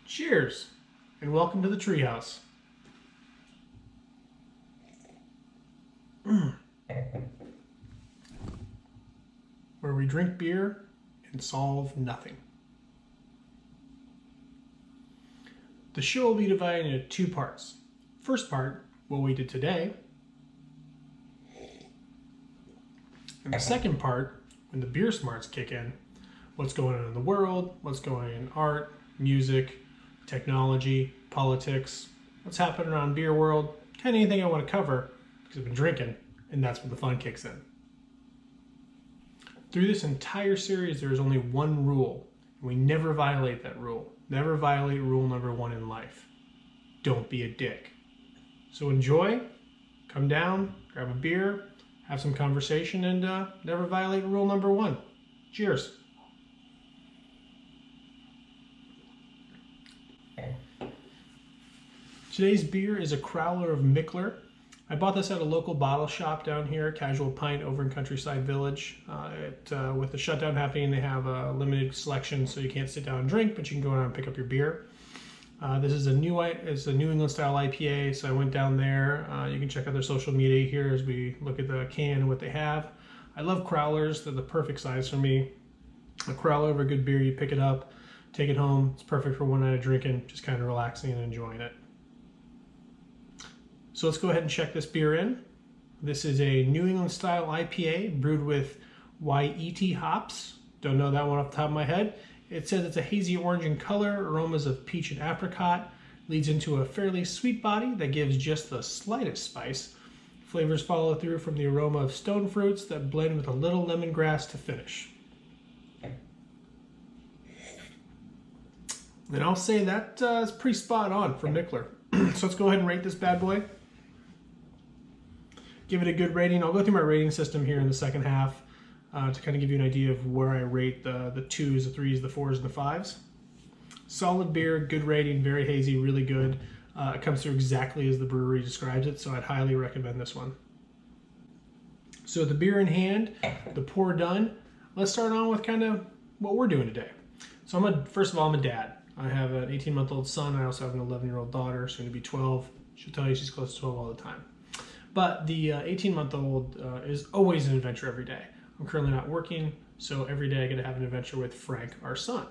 Cheers, and welcome to the Treehouse. Where we drink beer and solve nothing. The show will be divided into two parts. First part, what we did today. And the second part, when the beer smarts kick in, what's going on in the world, what's going on in art, music, technology, politics, what's happening around beer world, kind of anything I want to cover because I've been drinking, and that's when the fun kicks in. Through this entire series, there is only one rule, and we never violate that rule. Never violate rule number one in life. Don't be a dick. So enjoy, come down, grab a beer, have some conversation, and never violate rule number one. Cheers. Today's beer is a Crowler of Mikkeller. I bought this at a local bottle shop down here, Casual Pint over in Countryside Village. With the shutdown happening, they have a limited selection, so you can't sit down and drink, but you can go around and pick up your beer. This is a New England style IPA, so I went down there. You can check out their social media here as we look at the can and what they have. I love Crowlers. They're the perfect size for me. A Crowler of a good beer, you pick it up, take it home. It's perfect for one night of drinking, just kind of relaxing and enjoying it. So let's go ahead and check this beer in. This is a New England style IPA brewed with Wai-iti hops. Don't know that one off the top of my head. It says it's a hazy orange in color, aromas of peach and apricot, leads into a fairly sweet body that gives just the slightest spice. Flavors follow through from the aroma of stone fruits that blend with a little lemongrass to finish. And I'll say that is pretty spot on for Mikkeller. So let's go ahead and rate this bad boy. Give it a good rating. I'll go through my rating system here in the second half to kind of give you an idea of where I rate the 2s, the 3s, the 4s, and the 5s. Solid beer, good rating, very hazy, really good. It comes through exactly as the brewery describes it, so I'd highly recommend this one. So the beer in hand, the pour done. Let's start on with kind of what we're doing today. So first of all, I'm a dad. I have an 18-month-old son. I also have an 11-year-old daughter, soon to be 12. She'll tell you she's close to 12 all the time. But the 18-month-old is always an adventure every day. I'm currently not working, so every day I get to have an adventure with Frank, our son.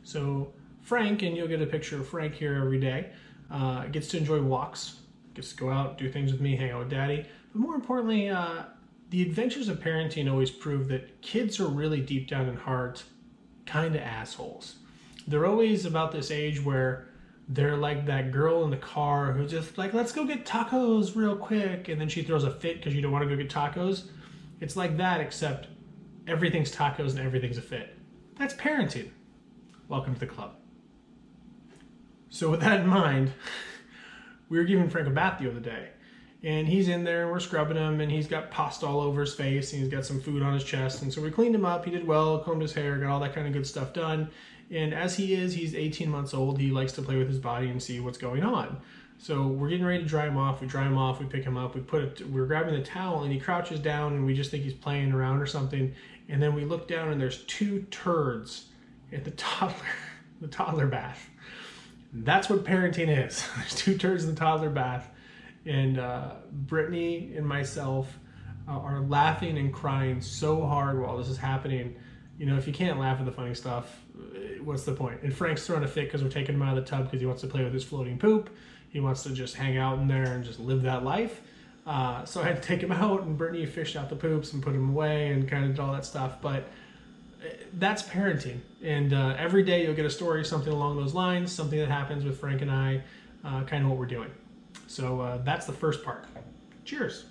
So Frank, and you'll get a picture of Frank here every day, gets to enjoy walks, gets to go out, do things with me, hang out with Daddy. But more importantly, the adventures of parenting always prove that kids are really deep down in heart kind of assholes. They're always about this age where they're like that girl in the car who's just like, let's go get tacos real quick. And then she throws a fit because you don't want to go get tacos. It's like that, except everything's tacos and everything's a fit. That's parenting. Welcome to the club. So with that in mind, we were giving Frank a bath the other day. And he's in there and we're scrubbing him and he's got pasta all over his face and he's got some food on his chest. And so we cleaned him up. He did well, combed his hair, got all that kind of good stuff done. And as he's 18 months old, he likes to play with his body and see what's going on. So we're getting ready to dry him off. We dry him off, we pick him up, we're grabbing the towel and he crouches down and we just think he's playing around or something. And then we look down and there's 2 turds at the toddler bath. That's what parenting is. There's 2 turds in the toddler bath. And Brittany and myself are laughing and crying so hard while this is happening. You know, if you can't laugh at the funny stuff, what's the point? And Frank's throwing a fit because we're taking him out of the tub because he wants to play with his floating poop. He wants to just hang out in there and just live that life. So I had to take him out, and Brittany fished out the poops and put him away and kind of did all that stuff. But that's parenting. And every day you'll get a story, something along those lines, something that happens with Frank and I, kind of what we're doing. So that's the first part. Cheers.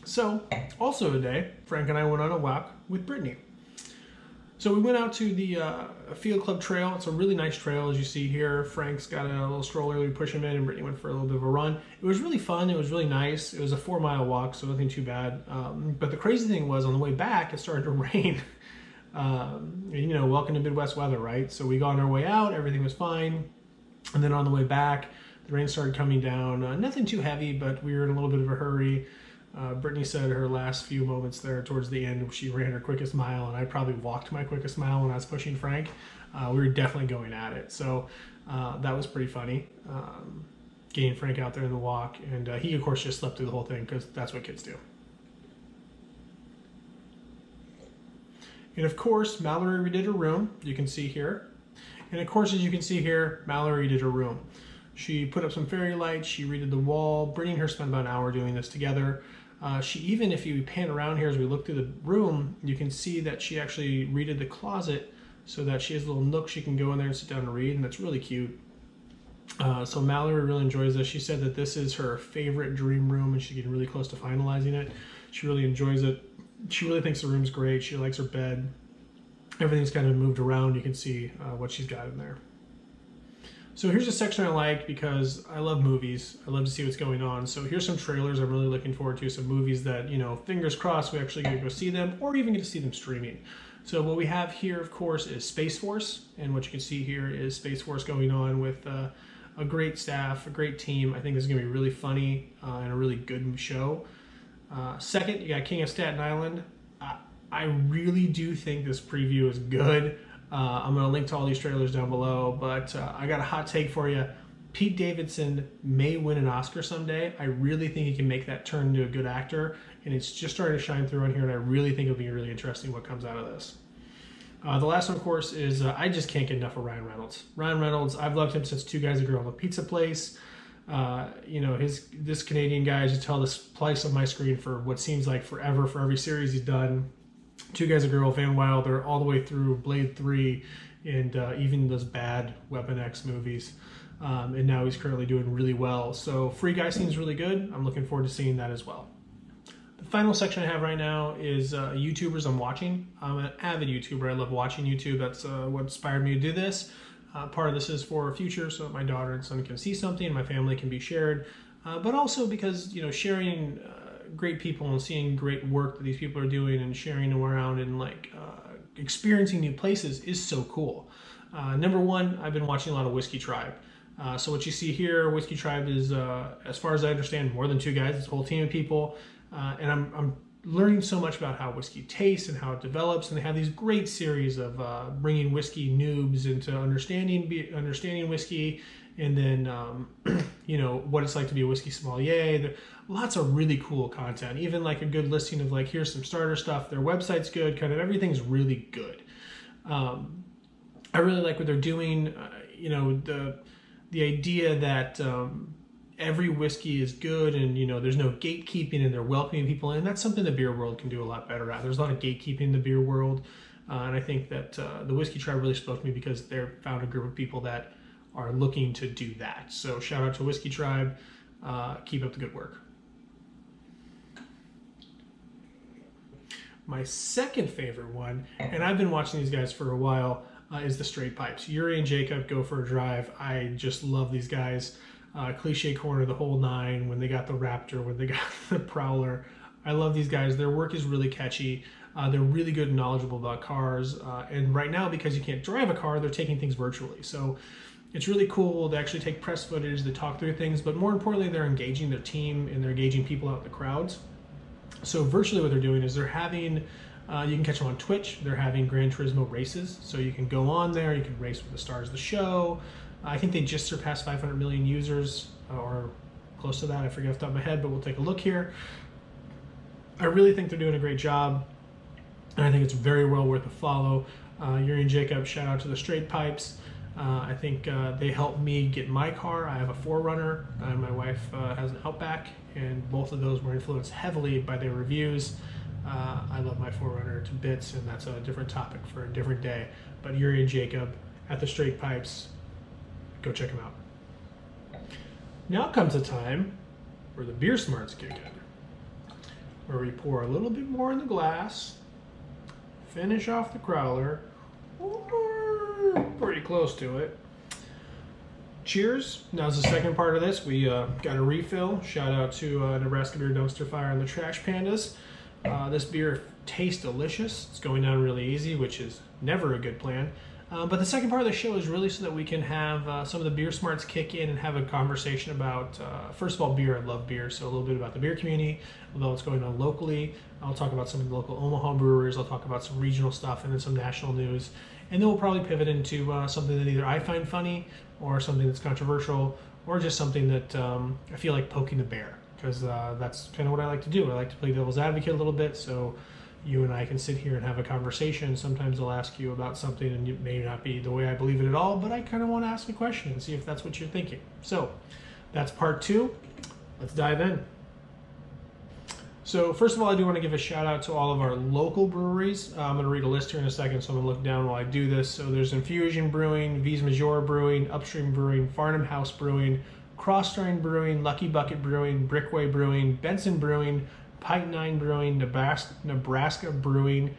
So, also today, Frank and I went on a walk with Brittany. So we went out to the Field Club Trail. It's a really nice trail, as you see here. Frank's got a little stroller we push him in, and Brittany went for a little bit of a run. It was really fun. It was really nice. It was a 4-mile walk, so nothing too bad. But the crazy thing was, on the way back, it started to rain. You know, welcome to Midwest weather, right? So we got on our way out, everything was fine. And then on the way back, the rain started coming down. Nothing too heavy, but we were in a little bit of a hurry. Brittany said her last few moments there towards the end, she ran her quickest mile, and I probably walked my quickest mile when I was pushing Frank. We were definitely going at it. So that was pretty funny. Getting Frank out there in the walk, and he of course just slept through the whole thing because that's what kids do. And of course, Mallory redid her room, you can see here. And of course, as you can see here, Mallory did her room. She put up some fairy lights, she redid the wall. Brittany and her spent about an hour doing this together. She even, if you pan around here as we look through the room, you can see that she actually redid the closet so that she has a little nook she can go in there and sit down and read, and that's really cute. So Mallory really enjoys this. She said that this is her favorite dream room, and she's getting really close to finalizing it. She really enjoys it. She really thinks the room's great. She likes her bed. Everything's kind of moved around. You can see what she's got in there. So here's a section I like because I love movies. I love to see what's going on. So here's some trailers I'm really looking forward to. Some movies that, you know, fingers crossed we actually get to go see them, or even get to see them streaming. So what we have here, of course, is Space Force. And what you can see here is Space Force going on with a great staff, a great team. I think this is going to be really funny and a really good show. Second, you got King of Staten Island. I really do think this preview is good. I'm going to link to all these trailers down below, but I got a hot take for you. Pete Davidson may win an Oscar someday. I really think he can make that turn into a good actor, and it's just starting to shine through on here, and I really think it'll be really interesting what comes out of this. The last one, of course, is I just can't get enough of Ryan Reynolds. Ryan Reynolds, I've loved him since Two Guys, a Girl, and a Pizza Place. You know, this Canadian guy has to tell this place on my screen for what seems like forever for every series he's done. Two Guys, a Girl, Van Wilder, all the way through Blade 3, and even those bad Weapon X movies. And now he's currently doing really well. So Free Guy seems really good. I'm looking forward to seeing that as well. The final section I have right now is YouTubers I'm watching. I'm an avid YouTuber. I love watching YouTube. That's what inspired me to do this. Part of this is for future, so that my daughter and son can see something, and my family can be shared. But also because, you know, sharing great people and seeing great work that these people are doing and sharing them around and like experiencing new places is so cool. Number one, I've been watching a lot of Whiskey Tribe. So what you see here, Whiskey Tribe is, as far as I understand, more than two guys. It's a whole team of people. And I'm learning so much about how whiskey tastes and how it develops. And they have these great series of bringing whiskey noobs into understanding whiskey, and then, you know, what it's like to be a whiskey sommelier. There, lots of really cool content, even like a good listing of like, here's some starter stuff. Their website's good, kind of everything's really good. I really like what they're doing. You know, the idea that every whiskey is good, and, you know, there's no gatekeeping, and they're welcoming people in. That's something the beer world can do a lot better at. There's a lot of gatekeeping in the beer world. And I think that the Whiskey Tribe really spoke to me because they're found a group of people that are looking to do that. So shout out to Whiskey Tribe. Keep up the good work. My second favorite one, and I've been watching these guys for a while, is the Straight Pipes. Yuri and Jacob go for a drive. I just love these guys. Cliche Corner, the whole nine, when they got the Raptor, when they got the Prowler. I love these guys. Their work is really catchy. They're really good and knowledgeable about cars. And right now, because you can't drive a car, they're taking things virtually. So it's really cool. They actually take press footage, they talk through things, but more importantly, they're engaging their team and they're engaging people out in the crowds. So virtually what they're doing is they're having, you can catch them on Twitch, they're having Gran Turismo races. So you can go on there, you can race with the stars of the show. I think they just surpassed 500 million users, or close to that. I forget off the top of my head, but we'll take a look here. I really think they're doing a great job, and I think it's very well worth a follow. Yuri and Jacob, shout out to the Straight Pipes. I think they helped me get my car. I have a 4Runner, and my wife has an Outback, and both of those were influenced heavily by their reviews. I love my 4Runner to bits, and that's a different topic for a different day. But Yuri and Jacob at the Straight Pipes, go check them out. Now comes a time where the beer smarts kick in, where we pour a little bit more in the glass, finish off the crowler, pretty close to it. Cheers. Now's the second part of this. We got a refill. Shout out to Nebraska Beer Dumpster Fire and the Trash Pandas. This beer tastes delicious. It's going down really easy, which is never a good plan. But the second part of the show is really so that we can have some of the beer smarts kick in and have a conversation about, first of all, beer. I love beer, so a little bit about the beer community, although what's going on locally. I'll talk about some of the local Omaha brewers. I'll talk about some regional stuff and then some national news. And then we'll probably pivot into something that either I find funny or something that's controversial or just something that I feel like poking the bear, because that's kind of what I like to do. I like to play devil's advocate a little bit, so you and I can sit here and have a conversation. Sometimes I'll ask you about something and it may not be the way I believe it at all, but I kind of want to ask a question and see if that's what you're thinking. So that's part 2. Let's dive in. So first of all, I do want to give a shout out to all of our local breweries. I'm going to read a list here in a second, so I'm going to look down while I do this. So there's Infusion Brewing, Vies Major Brewing, Upstream Brewing, Farnham House Brewing, Crossstream Brewing, Lucky Bucket Brewing, Brickway Brewing, Benson Brewing, Pike 9 Brewing, Nebraska Brewing,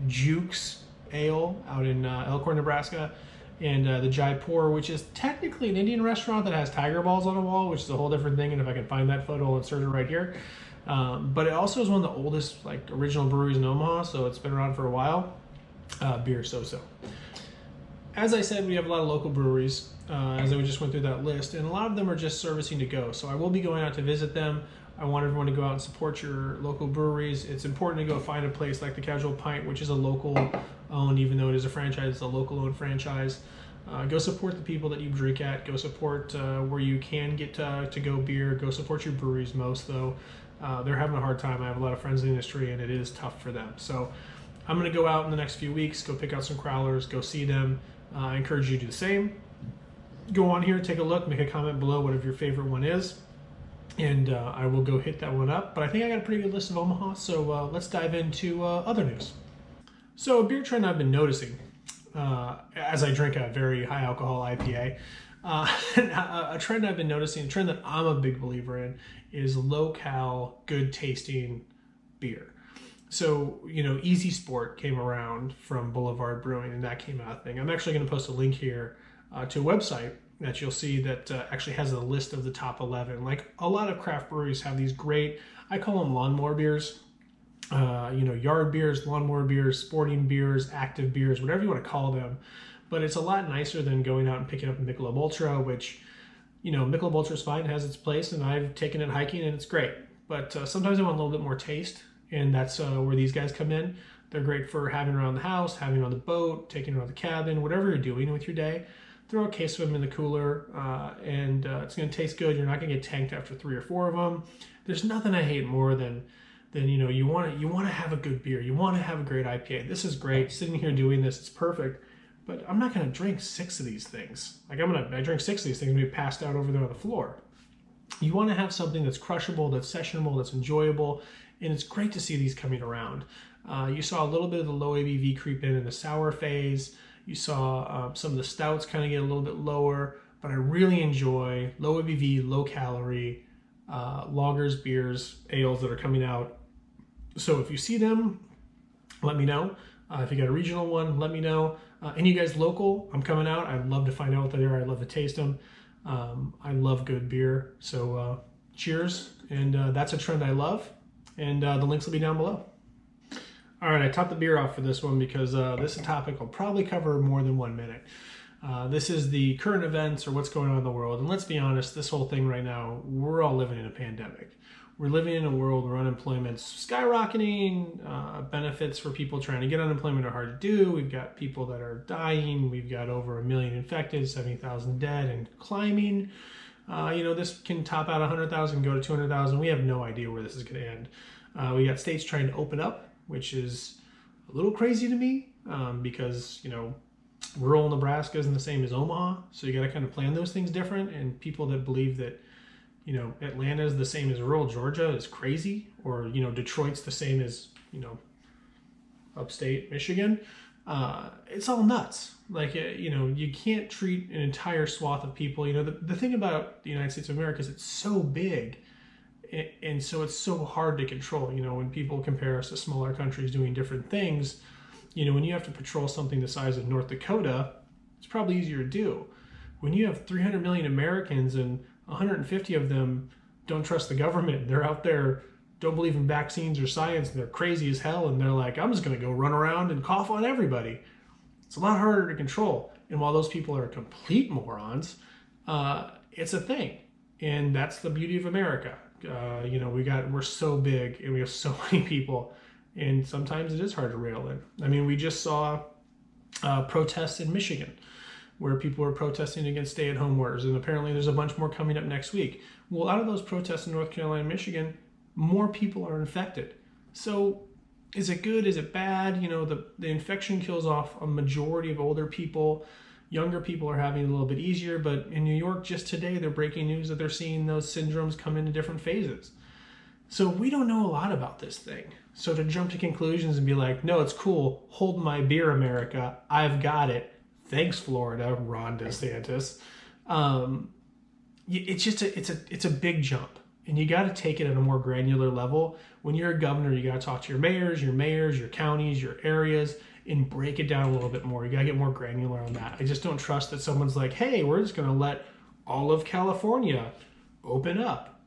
Jukes Ale out in Elkhorn, Nebraska, and the Jaipur, which is technically an Indian restaurant that has tiger balls on a wall, which is a whole different thing, and if I can find that photo, I'll insert it right here. But it also is one of the oldest original breweries in Omaha, so it's been around for a while. Beer so-so. As I said, we have a lot of local breweries, as I just went through that list, and a lot of them are just servicing to go. So I will be going out to visit them. I want everyone to go out and support your local breweries. It's important to go find a place like the Casual Pint, which is a local owned, even though it is a franchise, it's a local owned franchise. Go support the people that you drink at. Go support where you can get to go beer. Go support your breweries most, though. They're having a hard time. I have a lot of friends in the industry, and it is tough for them. So I'm going to go out in the next few weeks, go pick out some crowlers, go see them. I encourage you to do the same. Go on here, take a look, make a comment below whatever your favorite one is, and I will go hit that one up. But I think I got a pretty good list of Omaha, so let's dive into other news. So a beer trend I've been noticing as I drink a very high alcohol IPA, a trend I've been noticing, a trend that I'm a big believer in, is low-cal, good-tasting beer. So, Easy Sport came around from Boulevard Brewing, and that came out thing. I'm actually going to post a link here to a website that you'll see that actually has a list of the top 11. Like, a lot of craft breweries have these great, I call them lawnmower beers, yard beers, lawnmower beers, sporting beers, active beers, whatever you want to call them. But it's a lot nicer than going out and picking up a Michelob Ultra, which, Michelob Ultra is fine, has its place, and I've taken it hiking and it's great. But sometimes I want a little bit more taste, and that's where these guys come in. They're great for having around the house, having on the boat, taking around the cabin, whatever you're doing with your day. Throw a case of them in the cooler, and it's going to taste good. You're not going to get tanked after 3 or 4 of them. There's nothing I hate more than you want to have a good beer. You want to have a great IPA. This is great. Sitting here doing this, it's perfect. But I'm not going to drink 6 of these things. I drink 6 of these things and be passed out over there on the floor. You want to have something that's crushable, that's sessionable, that's enjoyable, and it's great to see these coming around. You saw a little bit of the low ABV creep in the sour phase. You saw some of the stouts kind of get a little bit lower, but I really enjoy low ABV, low calorie lagers, beers, ales that are coming out. So if you see them, let me know. If you got a regional one, let me know. Any of you guys local, I'm coming out. I'd love to find out what they are. I'd love to taste them. I love good beer. So cheers. And that's a trend I love. And the links will be down below. All right, I topped the beer off for this one because this topic will probably cover more than 1 minute. This is the current events or what's going on in the world. And let's be honest, this whole thing right now, we're all living in a pandemic. We're living in a world where unemployment's skyrocketing, benefits for people trying to get unemployment are hard to do. We've got people that are dying. We've got over 1 million infected, 70,000 dead and climbing. This can top out 100,000, go to 200,000. We have no idea where this is going to end. We got states trying to open up, which is a little crazy to me because, rural Nebraska isn't the same as Omaha. So you got to kind of plan those things different. And people that believe that, Atlanta is the same as rural Georgia is crazy, or, Detroit's the same as, upstate Michigan. It's all nuts. Like, you can't treat an entire swath of people. The thing about the United States of America is it's so big, and so it's so hard to control. When people compare us to smaller countries doing different things, when you have to patrol something the size of North Dakota, it's probably easier to do. When you have 300 million Americans and 150 of them don't trust the government, they're out there, don't believe in vaccines or science, and they're crazy as hell, and they're like, I'm just going to go run around and cough on everybody. It's a lot harder to control. And while those people are complete morons, it's a thing. And that's the beauty of America. We're so big and we have so many people, and sometimes it is hard to rail in. I mean, we just saw protests in Michigan where people were protesting against stay-at-home orders, and apparently there's a bunch more coming up next week. Well, out of those protests in North Carolina and Michigan, more people are infected. So is it good? Is it bad? The infection kills off a majority of older people. Younger people are having it a little bit easier, but in New York just today, they're breaking news that they're seeing those syndromes come into different phases. So we don't know a lot about this thing. So to jump to conclusions and be like, no, it's cool, hold my beer, America, I've got it. Thanks, Florida, Ron DeSantis. It's a big jump. And you got to take it at a more granular level. When you're a governor, you got to talk to your mayors, your counties, your areas, and break it down a little bit more. You got to get more granular on that. I just don't trust that someone's like, hey, we're just going to let all of California open up,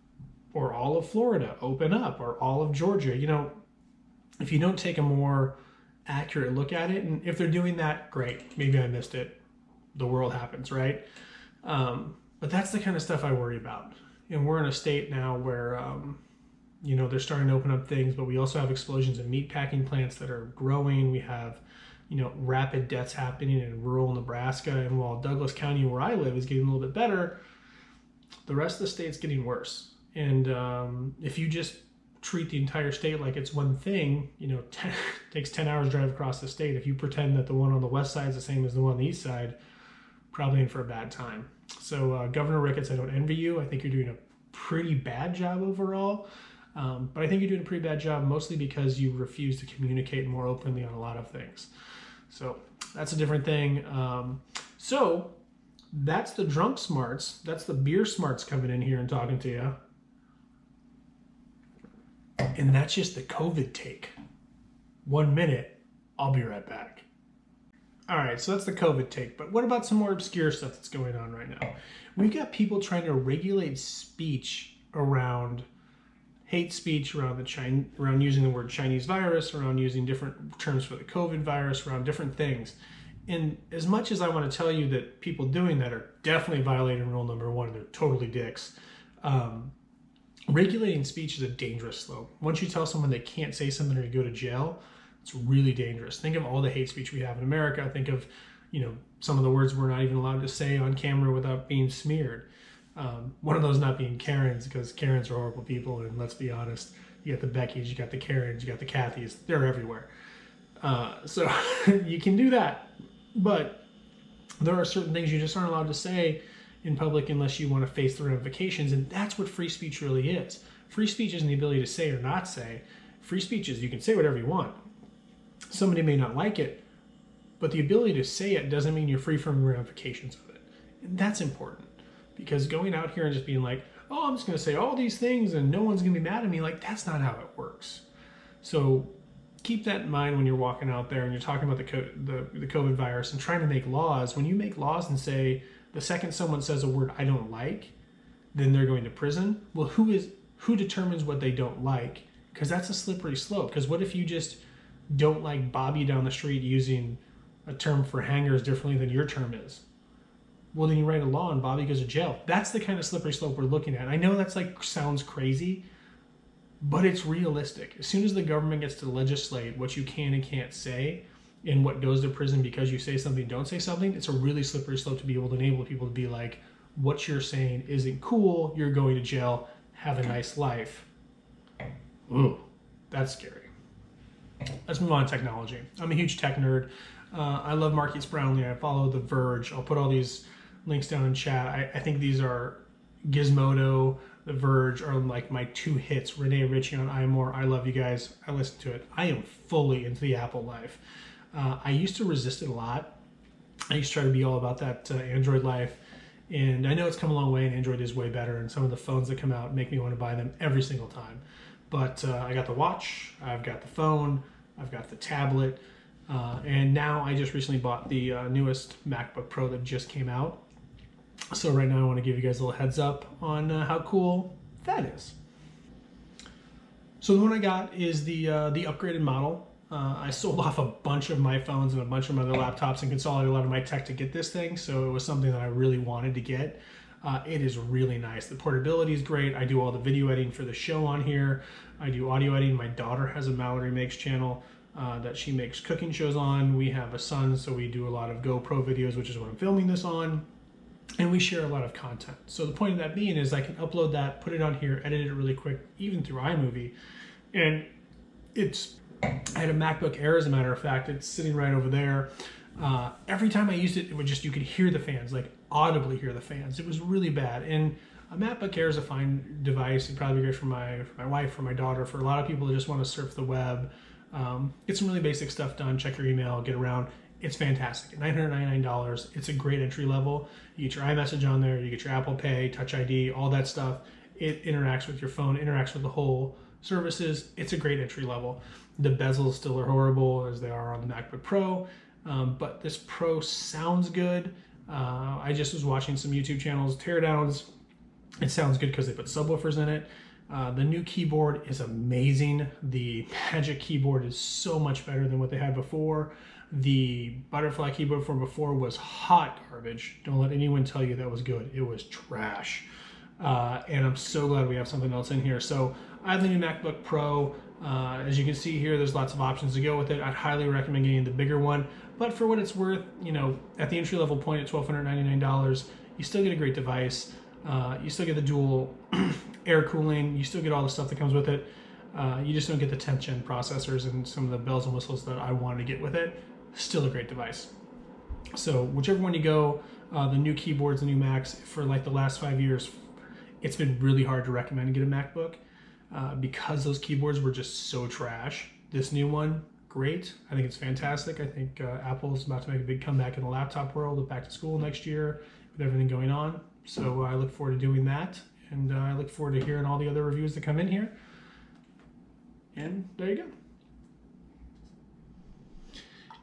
or all of Florida open up, or all of Georgia. If you don't take a more accurate look at it, and if they're doing that, great. Maybe I missed it. The world happens, right? But that's the kind of stuff I worry about. And we're in a state now where, they're starting to open up things, but we also have explosions in meatpacking plants that are growing. We have, rapid deaths happening in rural Nebraska. And while Douglas County, where I live, is getting a little bit better, the rest of the state's getting worse. And if you just treat the entire state like it's one thing, takes 10 hours to drive across the state. If you pretend that the one on the west side is the same as the one on the east side, probably in for a bad time. So Governor Ricketts, I don't envy you. I think you're doing a pretty bad job overall. But I think you're doing a pretty bad job mostly because you refuse to communicate more openly on a lot of things. So that's a different thing. So that's the drunk smarts. That's the beer smarts coming in here and talking to you. And that's just the COVID take. 1 minute, I'll be right back. All right, so that's the COVID take. But what about some more obscure stuff that's going on right now? We've got people trying to regulate speech around hate speech, around using the word Chinese virus, around using different terms for the COVID virus, around different things. And as much as I want to tell you that people doing that are definitely violating rule number 1, and they're totally dicks, regulating speech is a dangerous slope. Once you tell someone they can't say something or you go to jail, it's really dangerous. Think of all the hate speech we have in America. Think of, some of the words we're not even allowed to say on camera without being smeared. One of those not being Karens, because Karens are horrible people, and let's be honest, you got the Beckys, you got the Karens, you got the Kathys, they're everywhere. So you can do that, but there are certain things you just aren't allowed to say in public unless you want to face the ramifications, and that's what free speech really is. Free speech isn't the ability to say or not say. Free speech is you can say whatever you want. Somebody may not like it, but the ability to say it doesn't mean you're free from the ramifications of it. And that's important, because going out here and just being like, oh, I'm just going to say all these things and no one's going to be mad at me, like, that's not how it works. So keep that in mind when you're walking out there and you're talking about the COVID virus and trying to make laws. When you make laws and say, the second someone says a word I don't like, then they're going to prison. Well, who determines what they don't like? Because that's a slippery slope. Because what if you just don't like Bobby down the street using a term for hangers differently than your term is? Well, then you write a law and Bobby goes to jail. That's the kind of slippery slope we're looking at. I know that's sounds crazy, but it's realistic. As soon as the government gets to legislate what you can and can't say and what goes to prison because you say something, don't say something, it's a really slippery slope to be able to enable people to be like, what you're saying isn't cool, you're going to jail, have a nice life. Ooh, that's scary. Let's move on to technology. I'm a huge tech nerd. I love Marquise Brownlee. I follow The Verge. I'll put all these links down in chat. I think these are Gizmodo, The Verge are like my 2 hits. Renee Ritchie on iMore. I love you guys. I listen to it. I am fully into the Apple life. I used to resist it a lot. I used to try to be all about that Android life. And I know it's come a long way and Android is way better. And some of the phones that come out make me want to buy them every single time. But I got the watch, I've got the phone, I've got the tablet. And now I just recently bought the newest MacBook Pro that just came out. So right now I want to give you guys a little heads up on how cool that is. So the one I got is the upgraded model. I sold off a bunch of my phones and a bunch of my other laptops and consolidated a lot of my tech to get this thing, so it was something that I really wanted to get. It is really nice. The portability is great. I do all the video editing for the show on here. I do audio editing. My daughter has a Mallory Makes channel that she makes cooking shows on. We have a son, so we do a lot of GoPro videos, which is what I'm filming this on. And we share a lot of content. So the point of that being is I can upload that, put it on here, edit it really quick, even through iMovie. And I had a MacBook Air, as a matter of fact. It's sitting right over there. Every time I used it, it would just, you could hear the fans, like audibly hear the fans. It was really bad. And a MacBook Air is a fine device. It'd probably be great for my wife, for my daughter, for a lot of people that just want to surf the web, get some really basic stuff done, check your email, get around. It's fantastic. $999. It's a great entry level. You get your iMessage on there, you get your Apple Pay, Touch ID, all that stuff. It interacts with your phone, interacts with the whole services. It's a great entry level. The bezels still are horrible as they are on the MacBook Pro, but this Pro sounds good. I just was watching some YouTube channels, teardowns. It sounds good because they put subwoofers in it. The new keyboard is amazing. The Magic Keyboard is so much better than what they had before. The Butterfly keyboard from before was hot garbage. Don't let anyone tell you that was good. It was trash. And I'm so glad we have something else in here. So I have the new MacBook Pro. As you can see here, there's lots of options to go with it. I'd highly recommend getting the bigger one. But for what it's worth, you know, at the entry-level point at $1,299, you still get a great device. You still get the dual air cooling. You still get all the stuff that comes with it. You just don't get the 10th gen processors and some of the bells and whistles that I wanted to get with it. Still a great device. So whichever one you go, the new keyboards, the new Macs, for like the last 5 years, it's been really hard to recommend to get a MacBook because those keyboards were just so trash. This new one, great. I think it's fantastic. I think Apple's about to make a big comeback in the laptop world with back to school next year with everything going on. So I look forward to doing that. And I look forward to hearing all the other reviews that come in here. And there you go.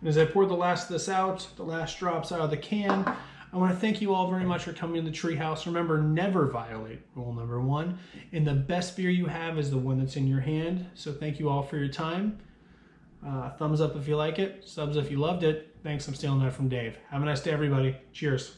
And as I pour the last of this out, the last drops out of the can, I want to thank you all very much for coming to the Treehouse. Remember, never violate rule number 1. And the best beer you have is the one that's in your hand. So thank you all for your time. Thumbs up if you like it. Subs if you loved it. Thanks. I'm stealing that from Dave. Have a nice day, everybody. Cheers.